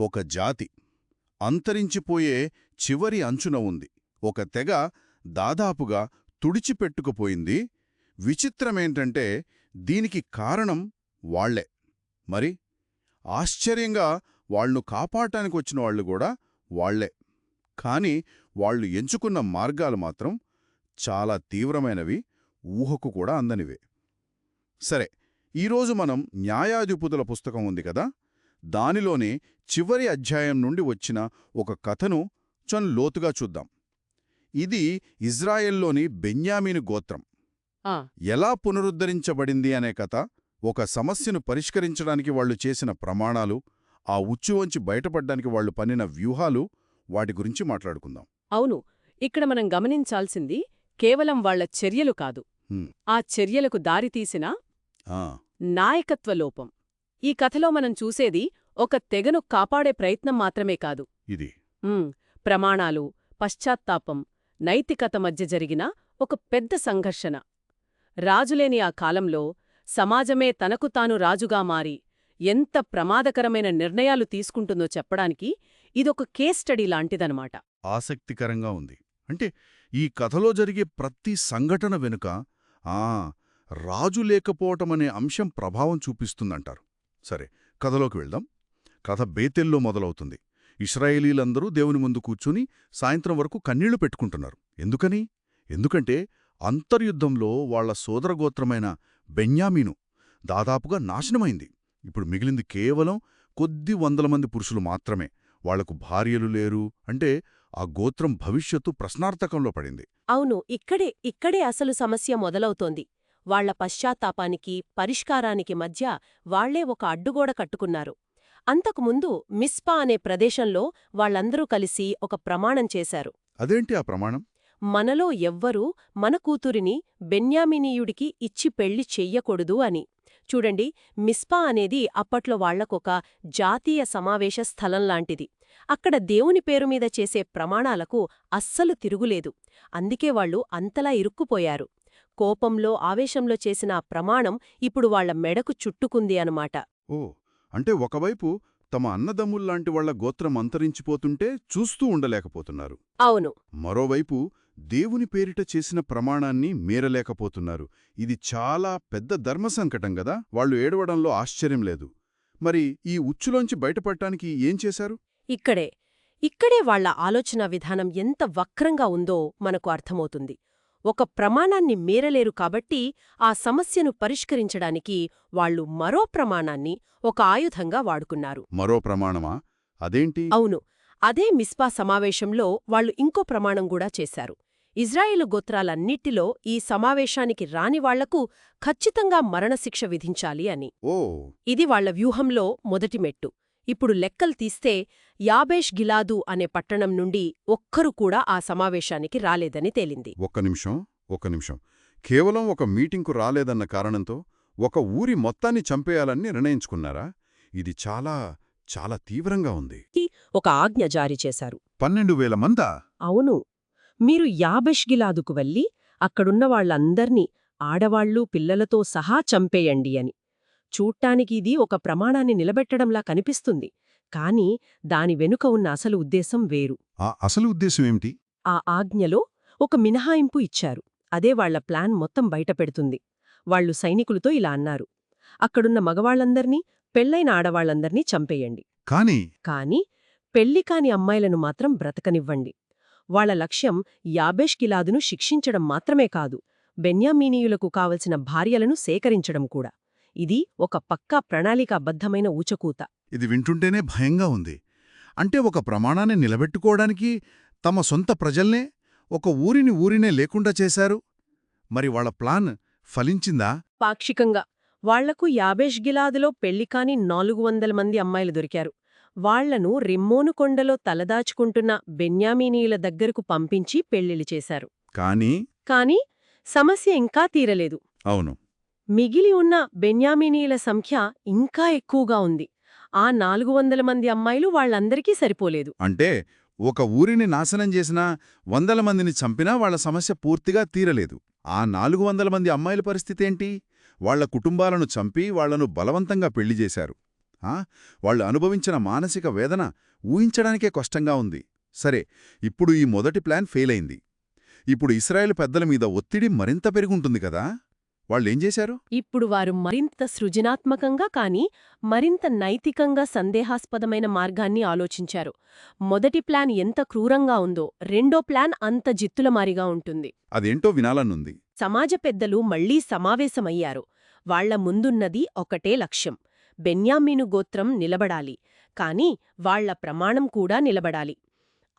ఒక జాతి అంతరించిపోయే చివరి అంచున ఉంది. ఒక తెగ దాదాపుగా తుడిచిపెట్టుకుపోయింది. విచిత్రమేంటంటే దీనికి కారణం వాళ్లే. మరి ఆశ్చర్యంగా వాళ్లను కాపాడటానికొచ్చిన వాళ్లు కూడా వాళ్లే. కాని వాళ్లు ఎంచుకున్న మార్గాలు మాత్రం చాలా తీవ్రమైనవి, ఊహకు కూడా అందనివే. సరే, ఈరోజు మనం న్యాయాధిపతుల పుస్తకం ఉంది కదా, దానిలోని చివరి అధ్యాయం నుండి వచ్చిన ఒక కథను లోతుగా చూద్దాం. ఇది ఇజ్రాయెల్లోని బెన్యామీను గోత్రం ఎలా పునరుద్ధరించబడింది అనే కథ. ఒక సమస్యను పరిష్కరించడానికి వాళ్లు చేసిన ప్రమాణాలు, ఆ ఉచ్చువంచి బయటపడ్డానికి వాళ్లు పన్నిన వ్యూహాలు, వాటి గురించి మాట్లాడుకుందాం. అవును, ఇక్కడ మనం గమనించాల్సింది కేవలం వాళ్ల చర్యలు కాదు, ఆ చర్యలకు దారితీసిన నాయకత్వ లోపం. ఈ కథలో మనం చూసేది ఒక తెగను కాపాడే ప్రయత్నం మాత్రమే కాదు, ఇది ప్రమాణాలు, పశ్చాత్తాపం, నైతికత మధ్య జరిగిన ఒక పెద్ద సంఘర్షణ. రాజులేని ఆ కాలంలో సమాజమే తనకు తాను రాజుగా మారి ఎంత ప్రమాదకరమైన నిర్ణయాలు తీసుకుంటుందో చెప్పడానికి ఇదొక కేస్ స్టడీ లాంటిదనమాట. ఆసక్తికరంగా ఉంది. అంటే ఈ కథలో జరిగే ప్రతి సంఘటన వెనుక రాజు లేకపోవటమనే అంశం ప్రభావం చూపిస్తుందంటారు. సరే, కథలోకి వెళ్దాం. కథ బేతెల్లో మొదలవుతుంది. ఇశ్రాయేలీలందరూ దేవుని ముందు కూర్చుని సాయంత్రం వరకు కన్నీళ్లు పెట్టుకుంటున్నారు. ఎందుకంటే అంతర్యుద్ధంలో వాళ్ల సోదరగోత్రమైన బెన్యామీను దాదాపుగా నాశనమైంది. ఇప్పుడు మిగిలింది కేవలం కొద్ది వందల మంది పురుషులు మాత్రమే. వాళ్లకు భార్యలు లేరు. అంటే ఆ గోత్రం భవిష్యత్తు ప్రశ్నార్థకంలో పడింది. అవును, ఇక్కడే అసలు సమస్య మొదలవుతోంది. వాళ్ల పశ్చాత్తాపానికి, పరిష్కారానికి మధ్య వాళ్లే ఒక అడ్డుగోడ కట్టుకున్నారు. అంతకుముందు మిస్పా అనే ప్రదేశంలో వాళ్లందరూ కలిసి ఒక ప్రమాణం చేశారు. అదేంటి ఆ ప్రమాణం? మనలో ఎవ్వరూ మన కూతురిని బెన్యామీనీయుడికి ఇచ్చి పెళ్లి చెయ్యకూడదు అని. చూడండి, మిస్పా అనేది అప్పట్లో వాళ్లకొక జాతీయ సమావేశ స్థలంలాంటిది. అక్కడ దేవుని పేరుమీద చేసే ప్రమాణాలకు అస్సలు తిరుగులేదు. అందుకే వాళ్లు అంతలా ఇరుక్కుపోయారు. కోపంలో, ఆవేశంలో చేసిన ఆ ప్రమాణం ఇప్పుడు వాళ్ల మెడకు చుట్టుకుంది అనమాట. అంటే ఒకవైపు తమ అన్నదమ్ముల్లాంటి వాళ్ల గోత్రం అంతరించిపోతుంటే చూస్తూ ఉండలేకపోతున్నారు. అవును. మరోవైపు దేవుని పేరిట చేసిన ప్రమాణాన్ని మీరలేకపోతున్నారు. ఇది చాలా పెద్ద ధర్మసంకటం గదా. వాళ్లు ఏడవడంలో ఆశ్చర్యం లేదు. మరి ఈ ఉచ్చులోంచి బయటపడటానికి ఏం చేశారు? ఇక్కడే వాళ్ల ఆలోచనా విధానం ఎంత వక్రంగా ఉందో మనకు అర్థమవుతుంది. ఒక ప్రమాణాన్ని మీరలేరు కాబట్టి ఆ సమస్యను పరిష్కరించడానికి వాళ్లు మరో ప్రమాణాన్ని ఒక ఆయుధంగా వాడుకున్నారు. మరో ప్రమాణమా? అదేంటి? అవును, అదే మిస్పా సమావేశంలో వాళ్లు ఇంకో ప్రమాణం కూడా చేశారు. ఇజ్రాయేలు గోత్రాలన్నిటిలో ఈ సమావేశానికి రాని వాళ్లకు ఖచ్చితంగా మరణశిక్ష విధించాలి అని. ఇది వాళ్ల వ్యూహంలో మొదటి మెట్టు. ఇప్పుడు లెక్కలు తీస్తే యాబేష్ గిలాదు అనే పట్టణం నుండి ఒక్కరు కూడా ఆ సమావేశానికి రాలేదని తేలింది. ఒక్క నిమిషం. కేవలం ఒక మీటింగ్కు రాలేదన్న కారణంతో ఒక ఊరి మొత్తాన్ని చంపేయాలని నిర్ణయించుకున్నారా? ఇది చాలా చాలా తీవ్రంగా ఉంది. ఒక ఆజ్ఞ జారీ చేశారు. 12,000 మందా? అవును. మీరు యాబేష్ గిలాదుకు వెళ్ళి అక్కడున్న వాళ్లందర్నీ, ఆడవాళ్లు, పిల్లలతో సహా చంపేయండి అని. చూడ్డానికి ఇది ఒక ప్రమాణాన్ని నిలబెట్టడంలా కనిపిస్తుంది. కాని దాని వెనుక ఉన్న అసలు ఉద్దేశం వేరు. ఆ అసలు ఉద్దేశం ఏమిటి? ఆ ఆజ్ఞలో ఒక మినహాయింపు ఇచ్చారు. అదే వాళ్ల ప్లాన్ మొత్తం బయటపెడుతుంది. వాళ్లు సైనికులతో ఇలా అన్నారు: అక్కడున్న మగవాళ్లందర్నీ, పెళ్లైన ఆడవాళ్లందర్నీ చంపేయండి. కాని పెళ్లికాని అమ్మాయిలను మాత్రం బ్రతకనివ్వండి. వాళ్ల లక్ష్యం యాబేష్ గిలాదును శిక్షించడం మాత్రమే కాదు, బెన్యామీనీయులకు కావలసిన భార్యలను సేకరించడం కూడా. ఇది ఒక పక్కా ప్రణాళికాబద్ధమైన ఊచకూత. ఇది వింటుంటేనే భయంగా ఉంది. అంటే ఒక ప్రమాణాన్ని నిలబెట్టుకోవడానికి తమ సొంత ప్రజల్నే, ఒక ఊరినే లేకుండా చేశారు. మరి వాళ్ల ప్లాన్ ఫలించిందా? పాక్షికంగా. వాళ్లకు యాబేష్ గిలాదులో పెళ్లికాని 400 మంది అమ్మాయిలు దొరికారు. వాళ్లను రిమ్మోను కొండలో తలదాచుకుంటున్న బెన్యామీనీయుల దగ్గరకు పంపించి పెళ్లిళ్లు చేశారు. కాని సమస్య ఇంకా తీరలేదు. అవును. మిగిలి ఉన్న బెన్యామీనీయుల సంఖ్య ఇంకా ఎక్కువగా ఉంది. ఆ 400 మంది అమ్మాయిలు వాళ్లందరికీ సరిపోలేదు. అంటే ఒక ఊరిని నాశనం చేసినా, 100 మందిని చంపినా వాళ్ల సమస్య పూర్తిగా తీరలేదు. ఆ 400 మంది అమ్మాయిల పరిస్థితేంటి? వాళ్ల కుటుంబాలను చంపి వాళ్లను బలవంతంగా పెళ్లి చేశారు. వాళ్ళు అనుభవించిన మానసిక వేదన ఊహించడానికే కష్టంగా ఉంది. సరే, ఇప్పుడు ఈ మొదటి ప్లాన్ ఫెయిల్ అయింది. ఇప్పుడు ఇశ్రాయేలు పెద్దల మీద ఒత్తిడి మరింత పెరుగుంటుంది కదా. వాళ్ళేం చేశారు? ఇప్పుడు వారు మరింత సృజనాత్మకంగా కాని మరింత నైతికంగా సందేహాస్పదమైన మార్గాన్ని ఆలోచించారు. మొదటి ప్లాన్ ఎంత క్రూరంగా ఉందో రెండో ప్లాన్ అంత జిత్తులమారిగా ఉంటుంది. అదేంటో వినాలనుంది. సమాజ పెద్దలు మళ్లీ సమావేశమయ్యారు. వాళ్ల ముందున్నది ఒకటే లక్ష్యం: బెన్యామీను గోత్రం నిలబడాలి, కాని వాళ్ల ప్రమాణం కూడా నిలబడాలి.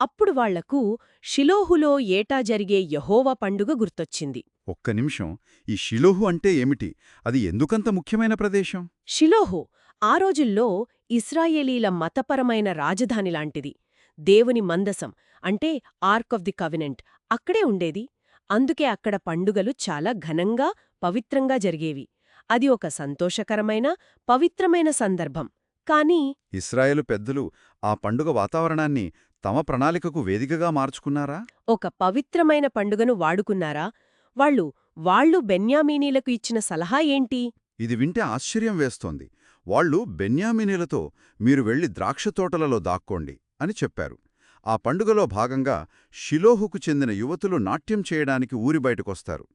అప్పుడు వాళ్లకు షిలోహులో ఏటా జరిగే యెహోవా పండుగ గుర్తొచ్చింది. ఒక్క నిమిషం, ఈ షిలోహు అంటే ఏమిటి? అది ఎందుకంత ముఖ్యమైన ప్రదేశం? షిలోహు ఆ రోజుల్లో ఇశ్రాయేలీల మతపరమైన రాజధానిలాంటిది. దేవుని మందసం అంటే ఆర్క్ ఆఫ్ ది కవెనెంట్ అక్కడే ఉండేది. అందుకే అక్కడ పండుగలు చాలా ఘనంగా, పవిత్రంగా జరిగేవి. అది ఒక సంతోషకరమైన, పవిత్రమైన సందర్భం. కానీ ఇశ్రాయేలు పెద్దలు ఆ పండుగ వాతావరణాన్ని తమ ప్రణాళికకు వేదికగా మార్చుకున్నారా? ఒక పవిత్రమైన పండుగను వాడుకున్నారా? వాళ్ళు బెన్యామీనీలకు ఇచ్చిన సలహా ఏంటి? ఇది వింటే ఆశ్చర్యం వేస్తోంది. వాళ్ళు బెన్యామీనీలతో మీరు వెళ్లి ద్రాక్షతోటలలో దాక్కోండి అని చెప్పారు. ఆ పండుగలో భాగంగా షిలోహుకు చెందిన యువతులు నాట్యం చేయడానికి ఊరి బయటకొస్తారు.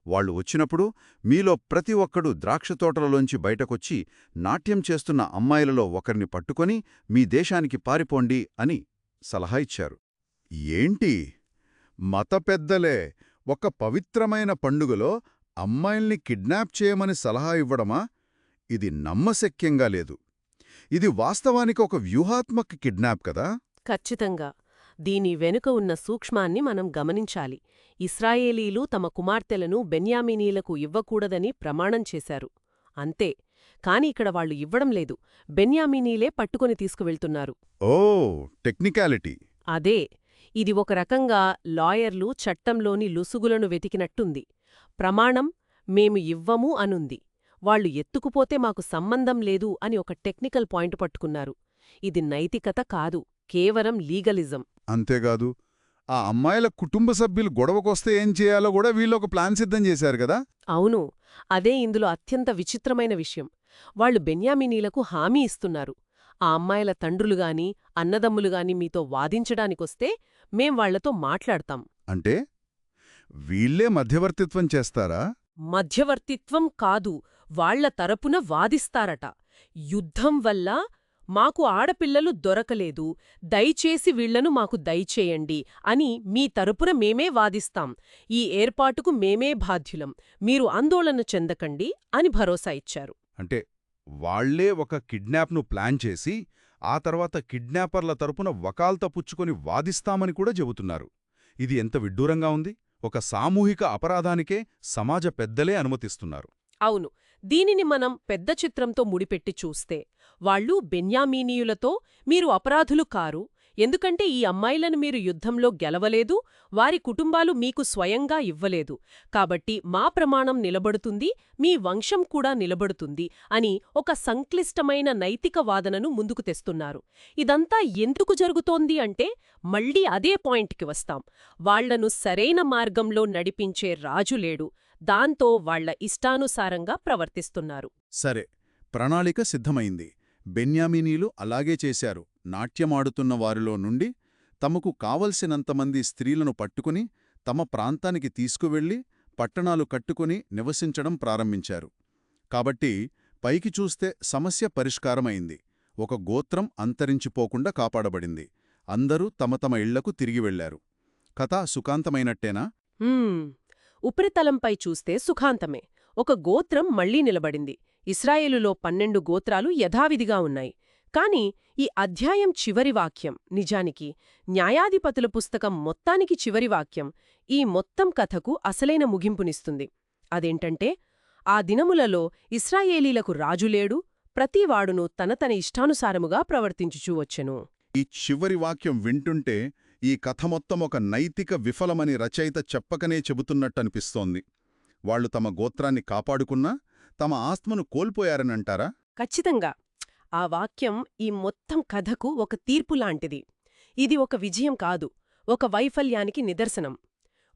వాళ్ళు వచ్చినప్పుడు మీలో ప్రతి ఒక్కడూ ద్రాక్షతోటలలోంచి బయటకొచ్చి నాట్యం చేస్తున్న అమ్మాయిలలో ఒకరిని పట్టుకొని మీ దేశానికి పారిపోండి అని సలహా ఇచ్చారు. ఏంటి, మత పెద్దలే ఒక పవిత్రమైన పండుగలో అమ్మాయిల్ని కిడ్నాప్ చేయమని సలహా ఇవ్వడమా? ఇది నమ్మశక్యంగా లేదు. ఇది వాస్తవానికి ఒక వ్యూహాత్మక కిడ్నాప్ కదా. ఖచ్చితంగా. దీని వెనుక ఉన్న సూక్ష్మాన్ని మనం గమనించాలి. ఇశ్రాయేలీలు తమ కుమార్తెలను బెన్యామీనీలకు ఇవ్వకూడదని ప్రమాణం చేశారు. అంతే. కాని ఇక్కడ వాళ్లు ఇవ్వడం లేదు, బెన్యామీనీలే పట్టుకొని తీసుకువెళ్తున్నారు. ఓ, టెక్నికాలిటీ. అదే. ఇది ఒక రకంగా లాయర్లు చట్టంలోని లుసుగులను వెతికినట్టుంది. ప్రమాణం మేము ఇవ్వము అనుంది. వాళ్లు ఎత్తుకుపోతే మాకు సంబంధం లేదు అని ఒక టెక్నికల్ పాయింట్ పట్టుకున్నారు. ఇది నైతికత కాదు, కేవలం లీగలిజం. అంతేకాదు, ఆ అమ్మాయిల కుటుంబ సభ్యులు గొడవకొస్తే ఏం చేయాలో కూడా వీళ్ళొక ప్లాన్ సిద్ధం చేశారు కదా. అవును, అదే ఇందులో అత్యంత విచిత్రమైన విషయం. వాళ్లు బెన్యామీనీలకు హామీ ఇస్తున్నారు. ఆ అమ్మాయిల తండ్రులుగాని అన్నదమ్ములుగాని మీతో వాదించడానికొస్తే మేం వాళ్లతో మాట్లాడతాం. అంటే వీళ్లే మధ్యవర్తిత్వం చేస్తారా? మధ్యవర్తిత్వం కాదు, వాళ్ల తరపున వాదిస్తారట. యుద్ధం వల్ల మాకు ఆడపిల్లలు దొరకలేదు, దయచేసి వీళ్లను మాకు దయచేయండి అని మీ తరపున మేమే వాదిస్తాం. ఈ ఏర్పాటుకు మేమే బాధ్యులం, మీరు ఆందోళన చెందకండి అని భరోసా ఇచ్చారు. అంటే వాళ్లే ఒక కిడ్నాప్ను ప్లాన్ చేసి ఆ తర్వాత కిడ్నాపర్ల తరపున వకాల్తా పుచ్చుకొని వాదిస్తామని కూడా చెబుతున్నారు. ఇది ఎంత విడ్డూరంగా ఉంది. ఒక సామూహిక అపరాధానికే సమాజ పెద్దలే అనుమతిస్తున్నారు. అవును, దీనిని మనం పెద్ద చిత్రంతో ముడిపెట్టి చూస్తే వాళ్ళు బెన్యామీనీయులతో మీరు అపరాధులు కారు, ఎందుకంటే ఈ అమ్మాయిలను మీరు యుద్ధంలో గెలవలేదు, వారి కుటుంబాలు మీకు స్వయంగా ఇవ్వలేదు, కాబట్టి మా ప్రమాణం నిలబడుతుంది, మీ వంశం కూడా నిలబడుతుంది అని ఒక సంక్లిష్టమైన నైతిక వాదనను ముందుకు తెస్తున్నారు. ఇదంతా ఎందుకు జరుగుతోంది అంటే మళ్లీ అదే పాయింట్కి వస్తాం. వాళ్లను సరైన మార్గంలో నడిపించే రాజు లేడు, దాంతో వాళ్ల ఇష్టానుసారంగా ప్రవర్తిస్తున్నారు. సరే, ప్రణాళిక సిద్ధమైంది. బెన్యామీనీలు అలాగే చేశారు. నాట్యమాడుతున్న వారిలో నుండి తమకు కావలసినంతమంది స్త్రీలను పట్టుకుని తమ ప్రాంతానికి తీసుకువెళ్లి పట్టణాలు కట్టుకుని నివసించడం ప్రారంభించారు. కాబట్టి పైకి చూస్తే సమస్య పరిష్కారమైంది. ఒక గోత్రం అంతరించిపోకుండా కాపాడబడింది. అందరూ తమ తమ ఇళ్లకు తిరిగి వెళ్లారు. కథ సుఖాంతమైనట్టేనా? ఉపరితలంపై చూస్తే సుఖాంతమే. ఒక గోత్రం మళ్లీ నిలబడింది. ఇశ్రాయేలులో 12 గోత్రాలు యథావిధిగా ఉన్నాయి. కాని ఈ అధ్యాయం చివరి వాక్యం నిజానికి న్యాయాధిపతుల పుస్తకం మొత్తానికి చివరి వాక్యం ఈ మొత్తం కథకు అసలైన ముగింపునిస్తుంది. అదేంటంటే, ఆ దినములలో ఇశ్రాయేలీలకు రాజులేడు, ప్రతివాడును తన ఇష్టానుసారముగా ప్రవర్తించుచూవచ్చెను. ఈ చివరి వాక్యం వింటుంటే ఈ కథ మొత్తం ఒక నైతిక విఫలమని రచయిత చెప్పకనే చెబుతున్నట్టనిపిస్తోంది. వాళ్లు తమ గోత్రాన్ని కాపాడుకున్నా తమ ఆత్మను కోల్పోయారనంటారా? ఖచ్చితంగా. ఆ వాక్యం ఈ మొత్తం కథకు ఒక తీర్పులాంటిది. ఇది ఒక విజయం కాదు, ఒక వైఫల్యానికి నిదర్శనం.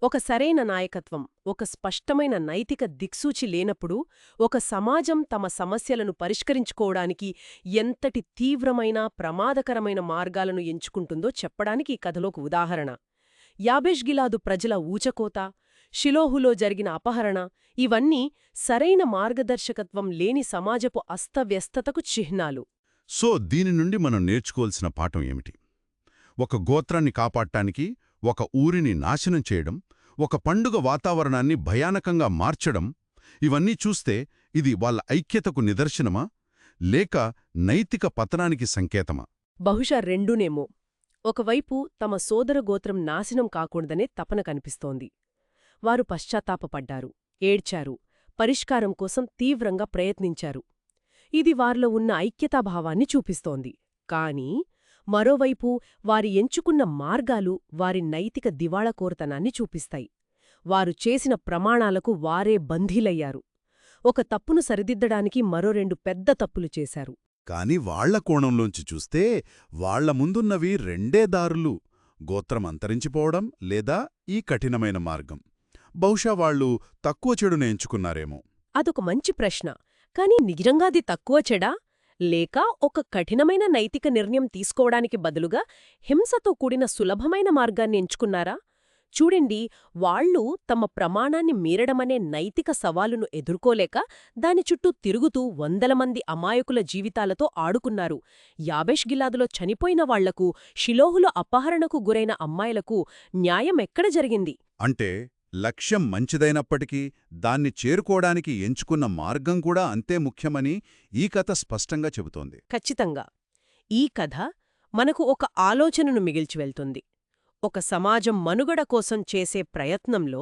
ఒక సరైన నాయకత్వం, ఒక స్పష్టమైన నైతిక దిక్సూచి లేనప్పుడు ఒక సమాజం తమ సమస్యలను పరిష్కరించుకోవడానికి ఎంతటి తీవ్రమైన ప్రమాదకరమైన మార్గాలను ఎంచుకుంటుందో చెప్పడానికి ఈ కథలోక ఉదాహరణ. యాబేష్ గిలాదు ప్రజల ఊచకోత, షిలోహులో జరిగిన అపహరణ ఇవన్నీ సరైన మార్గదర్శకత్వం లేని సమాజపు అస్తవ్యస్తతకు చిహ్నాలు. సో దీని నుండి మనం నేర్చుకోవాల్సిన పాఠం ఏమిటి? ఒక గోత్రాన్ని కాపాడటానికి ఒక ఊరిని నాశనం చేయడం, ఒక పండుగ వాతావరణాన్ని భయానకంగా మార్చడం, ఇవన్నీ చూస్తే ఇది వాళ్ళ ఐక్యతకు నిదర్శనమా లేక నైతిక పతనానికి సంకేతమా? బహుశా రెండూనేమో. ఒకవైపు తమ సోదర గోత్రం నాశనం కాకూడదనే తపన కనిపిస్తోంది. వారు పశ్చాత్తాపపడ్డారు, ఏడ్చారు, పరిష్కారం కోసం తీవ్రంగా ప్రయత్నించారు. ఇది వారిలో ఉన్న ఐక్యతాభావాన్ని చూపిస్తోంది. కాని మరోవైపు వారి ఎంచుకున్న మార్గాలు వారి నైతిక దివాళాకోరతనాన్ని చూపిస్తాయి. వారు చేసిన ప్రమాణాలకు వారే బంధీలయ్యారు. ఒక తప్పును సరిదిద్దడానికి మరో 2 పెద్ద తప్పులు చేశారు. కాని వాళ్ల కోణంలోంచి చూస్తే వాళ్ల ముందున్నవి రెండే దారులు: గోత్రం అంతరించిపోవడం లేదా ఈ కఠినమైన మార్గం. బహుశా వాళ్ళు తక్కువ చెడును ఎంచుకున్నారేమో. అదొక మంచి ప్రశ్న. కాని నిజంగాది తక్కువ చెడా? లేక ఒక కఠినమైన నైతిక నిర్ణయం తీసుకోవడానికి బదులుగా హింసతో కూడిన సులభమైన మార్గాన్ని ఎంచుకున్నారా? చూడండి, వాళ్ళు తమ ప్రమాణాన్ని మీరడమనే నైతిక సవాలును ఎదుర్కోలేక దాని చుట్టూ తిరుగుతూ 100 మంది అమాయకుల జీవితాలతో ఆడుకున్నారు. యాబేష్ గిలాదులో చనిపోయిన వాళ్లకు, షిలోహులో అపహరణకు గురైన అమ్మాయిలకు న్యాయం ఎక్కడ జరిగింది? అంటే లక్ష్యం మంచిదైనప్పటికీ దాన్ని చేరుకోవడానికి ఎంచుకున్న మార్గం కూడా అంతే ముఖ్యమని ఈ కథ స్పష్టంగా చెబుతోంది. ఖచ్చితంగా. ఈ కథ మనకు ఒక ఆలోచనను మిగిల్చి వెళ్తుంది. ఒక సమాజం మనుగడ కోసం చేసే ప్రయత్నంలో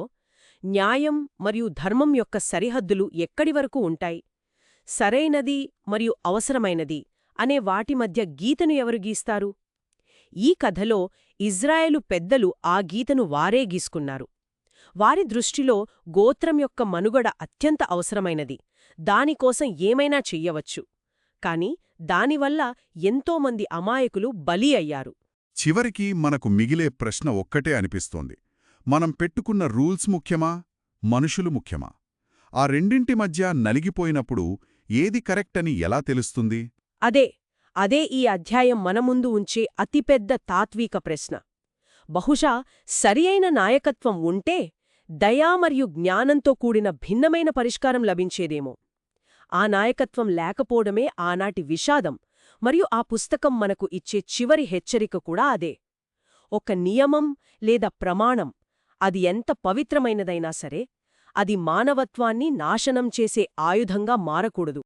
న్యాయం మరియు ధర్మం యొక్క సరిహద్దులు ఎక్కడివరకు ఉంటాయి? సరైనది మరియు అవసరమైనది అనే వాటి మధ్య గీతను ఎవరు గీస్తారు? ఈ కథలో ఇజ్రాయేలు పెద్దలు ఆ గీతను వారే గీసుకున్నారు. వారి దృష్టిలో గోత్రం యొక్క మనుగడ అత్యంత అవసరమైనది, దానికోసం ఏమైనా చెయ్యవచ్చు. కాని దానివల్ల ఎంతోమంది అమాయకులు బలి అయ్యారు. చివరికి మనకు మిగిలే ప్రశ్న ఒక్కటే అనిపిస్తోంది: మనం పెట్టుకున్న రూల్స్ ముఖ్యమా, మనుషులు ముఖ్యమా? ఆ రెండింటి మధ్య నలిగిపోయినప్పుడు ఏది కరెక్ట్ అని ఎలా తెలుస్తుంది? అదే ఈ అధ్యాయం మన ముందు ఉంచే అతిపెద్ద తాత్విక ప్రశ్న. బహుశా సరి అయిన నాయకత్వం ఉంటే దయా మరియు జ్ఞానంతో కూడిన భిన్నమైన పరిష్కారం లభించేదేమో. ఆ నాయకత్వం లేకపోవడమే ఆనాటి విషాదం. మరియు ఆ పుస్తకం మనకు ఇచ్చే చివరి హెచ్చరిక కూడా అదే. ఒక నియమం లేదా ప్రమాణం, అది ఎంత పవిత్రమైనదైనా సరే, అది మానవత్వాన్ని నాశనం చేసే ఆయుధంగా మారకూడదు.